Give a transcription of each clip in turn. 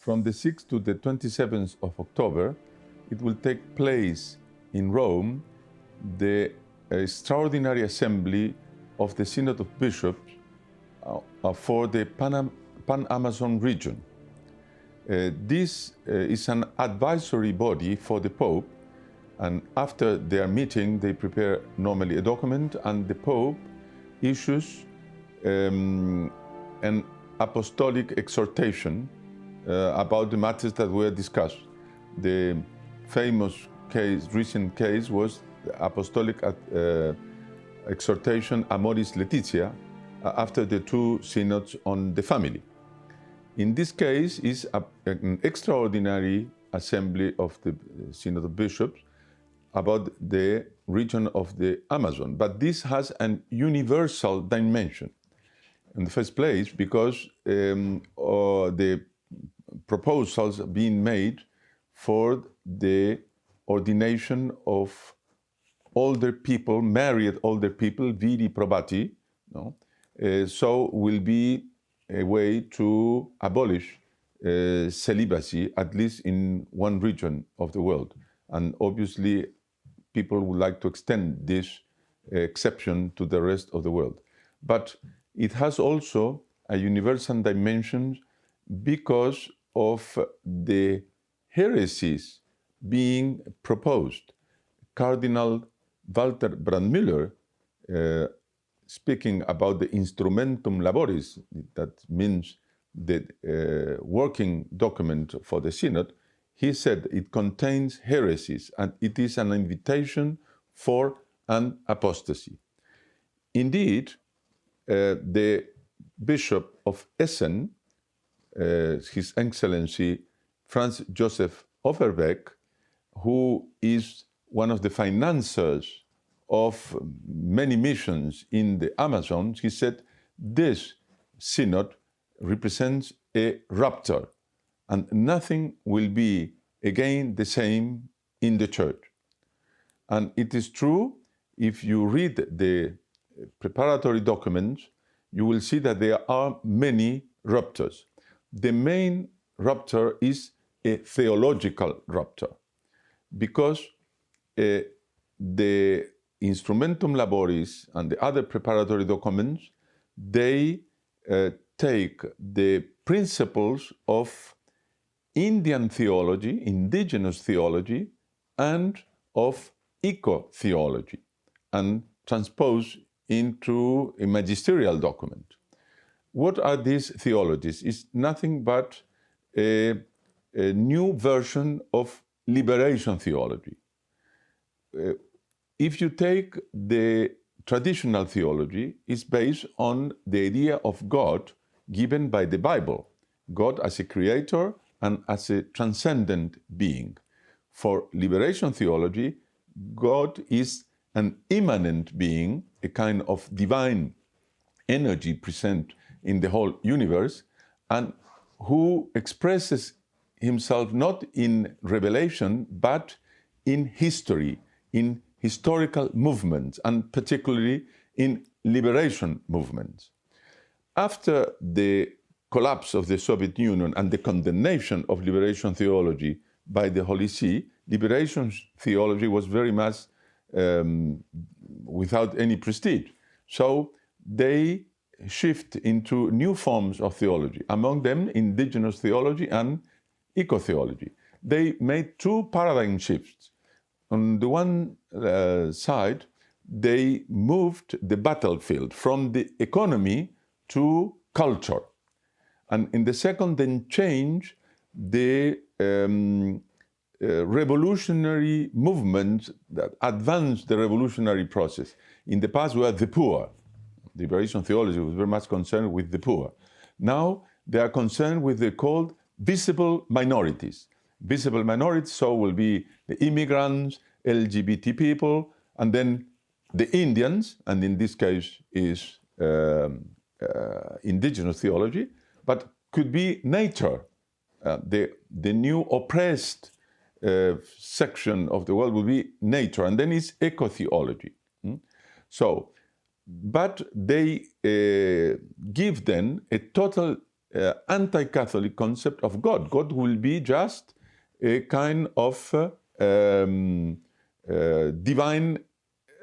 From the 6th to the 27th of October, it will take place in Rome the extraordinary assembly of the Synod of Bishops for the Pan-Amazon region. This is an advisory body for the Pope, and after their meeting they prepare normally a document, and the Pope issues an apostolic exhortation about the matters that were discussed. The famous case, recent case, was the apostolic exhortation Amoris Laetitia after the two synods on the family. In this case is an extraordinary assembly of the Synod of Bishops about the region of the Amazon, but this has an universal dimension. In the first place, because the proposals being made for the ordination of older people, married older people, viri probati, no? So will be a way to abolish celibacy, at least in one region of the world. And obviously, people would like to extend this exception to the rest of the world. But it has also a universal dimension because of the heresies being proposed. Cardinal Walter Brandmüller, speaking about the instrumentum laboris, that means the working document for the Synod, he said it contains heresies and it is an invitation for an apostasy. Indeed, the Bishop of Essen, His Excellency Franz Joseph Overbeck, who is one of the financiers of many missions in the Amazon, he said this synod represents a rupture and nothing will be again the same in the church. And it is true, if you read the preparatory documents, you will see that there are many ruptures. The main rupture is a theological rupture, because the instrumentum laboris and the other preparatory documents, they take the principles of Indian theology, indigenous theology, and of eco-theology, and transpose into a magisterial document. What are these theologies? It's nothing but a new version of liberation theology. If you take the traditional theology, it's based on the idea of God given by the Bible, God as a creator and as a transcendent being. For liberation theology, God is an immanent being, a kind of divine energy present in the whole universe, and who expresses himself not in revelation, but in history, in historical movements, and particularly in liberation movements. After the collapse of the Soviet Union and the condemnation of liberation theology by the Holy See, liberation theology was very much without any prestige. So they shift into new forms of theology, among them Indigenous theology and eco-theology. They made two paradigm shifts. On the one side, they moved the battlefield from the economy to culture. And in the second, then changed the revolutionary movements that advanced the revolutionary process. In the past, were the poor. Liberation theology was very much concerned with the poor. Now, they are concerned with the called visible minorities. Visible minorities, so will be the immigrants, LGBT people, and then the Indians, and in this case is indigenous theology, but could be nature. The new oppressed section of the world will be nature, and then it's eco-theology. So, but they give then a total anti-Catholic concept of God. God will be just a kind of divine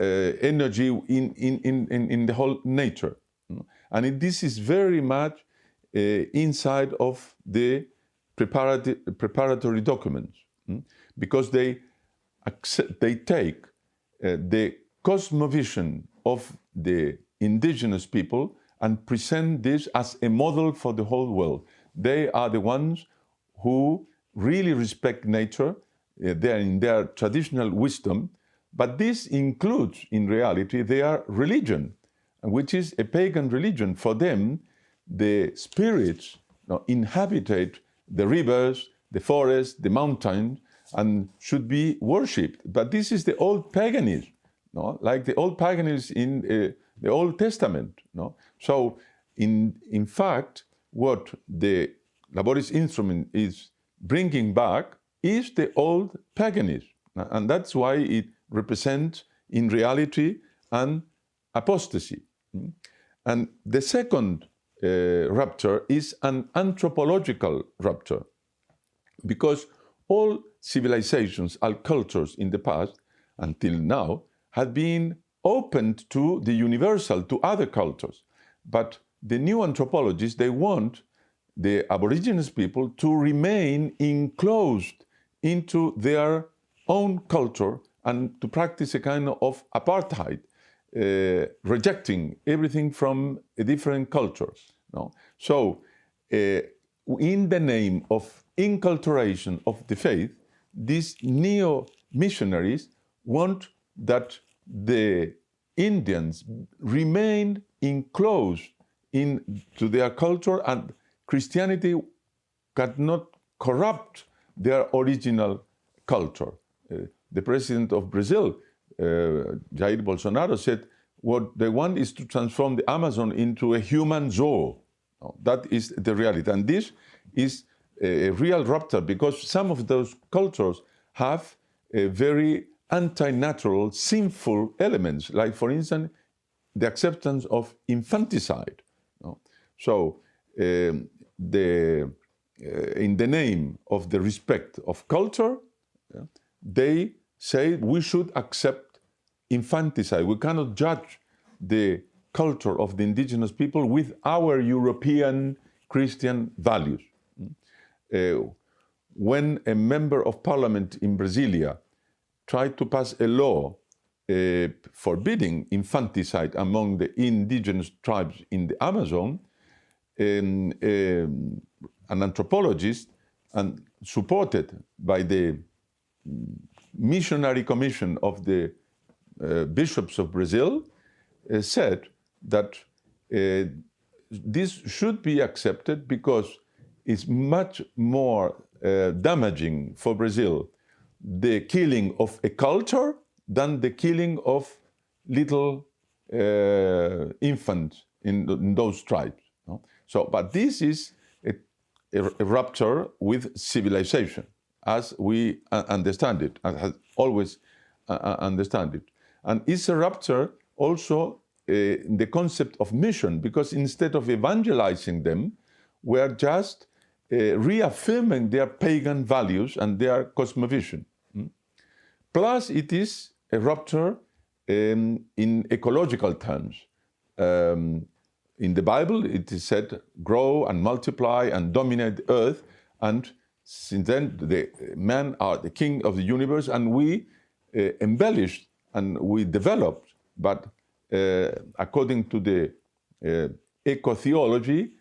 energy in the whole nature. And this is very much inside of the preparatory documents, because they take the cosmovision of the indigenous people and present this as a model for the whole world. They are the ones who really respect nature. They are in their traditional wisdom, but this includes, in reality, their religion, which is a pagan religion. For them, the spirits inhabitate the rivers, the forests, the mountains, and should be worshipped. But this is the old paganism, like the old paganism in the Old Testament. So, in fact, what the Laboris instrument is bringing back is the old paganism. And that's why it represents, in reality, an apostasy. And the second rupture is an anthropological rupture, because all civilizations, all cultures in the past, until now, have been opened to the universal, to other cultures. But the new anthropologists, they want the Aborigines people to remain enclosed into their own culture and to practice a kind of apartheid, rejecting everything from a different culture. So, in the name of enculturation of the faith, these neo-missionaries want that the Indians remain enclosed into their culture, and Christianity cannot corrupt their original culture. The president of Brazil, Jair Bolsonaro, said what they want is to transform the Amazon into a human zoo. That is the reality. And this is a real rupture, because some of those cultures have a very anti-natural, sinful elements, like, for instance, the acceptance of infanticide. So, in the name of the respect of culture, they say we should accept infanticide. We cannot judge the culture of the indigenous people with our European Christian values. When a member of parliament in Brasilia tried to pass a law forbidding infanticide among the indigenous tribes in the Amazon, an anthropologist, and supported by the missionary commission of the bishops of Brazil, said that this should be accepted because it's much more damaging for Brazil the killing of a culture than the killing of little infants in those tribes. So, but this is a rupture with civilization, as we understand it, and has always understand it. And it's a rupture also in the concept of mission, because instead of evangelizing them, we're just reaffirming their pagan values and their cosmovision. Plus, it is a rupture in ecological terms. In the Bible, it is said, grow and multiply and dominate the earth. And since then, the men are the king of the universe, and we embellished and we developed. But according to the eco-theology,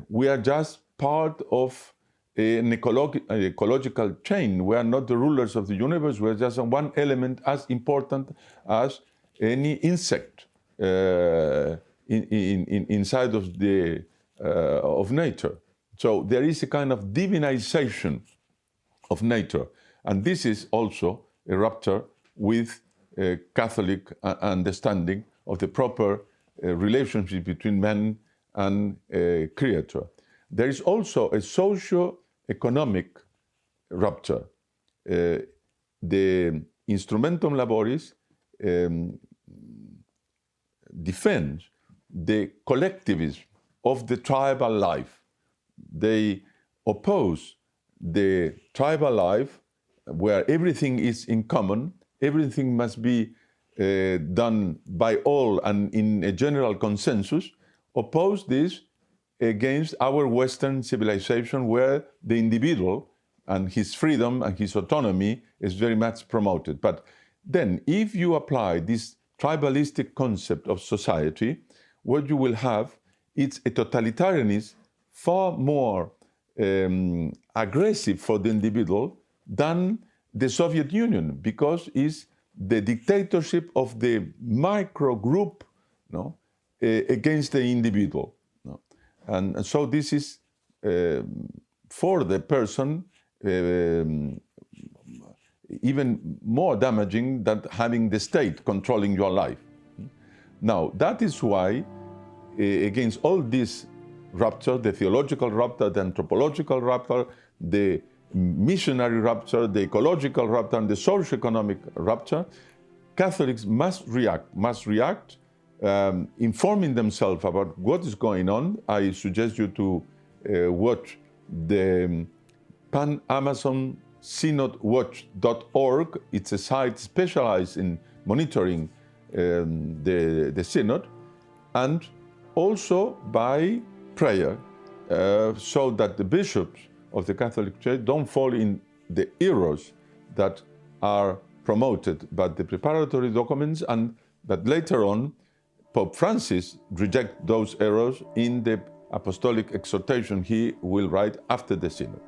we are just part of an ecological chain. We are not the rulers of the universe. We are just one element as important as any insect inside of the of nature. So there is a kind of divinization of nature, and this is also a rupture with a Catholic understanding of the proper relationship between man and creator. There is also a socioeconomic rupture. The Instrumentum Laboris defends the collectivism of the tribal life. They oppose the tribal life where everything is in common, everything must be done by all and in a general consensus, oppose this against our Western civilization where the individual and his freedom and his autonomy is very much promoted. But then if you apply this tribalistic concept of society, what you will have is a totalitarianism far more aggressive for the individual than the Soviet Union, because it's the dictatorship of the micro group, no, against the individual. No? And so this is for the person even more damaging than having the state controlling your life. Now, that is why against all this rupture, the theological rupture, the anthropological rupture, the missionary rupture, the ecological rupture, and the socioeconomic rupture, Catholics must react, informing themselves about what is going on. I suggest you to watch the Pan-Amazon synodwatch.org. It's a site specialized in monitoring the synod, and also by prayer, so that the bishops of the Catholic Church don't fall in the errors that are promoted by the preparatory documents, and that later on Pope Francis reject those errors in the apostolic exhortation he will write after the synod.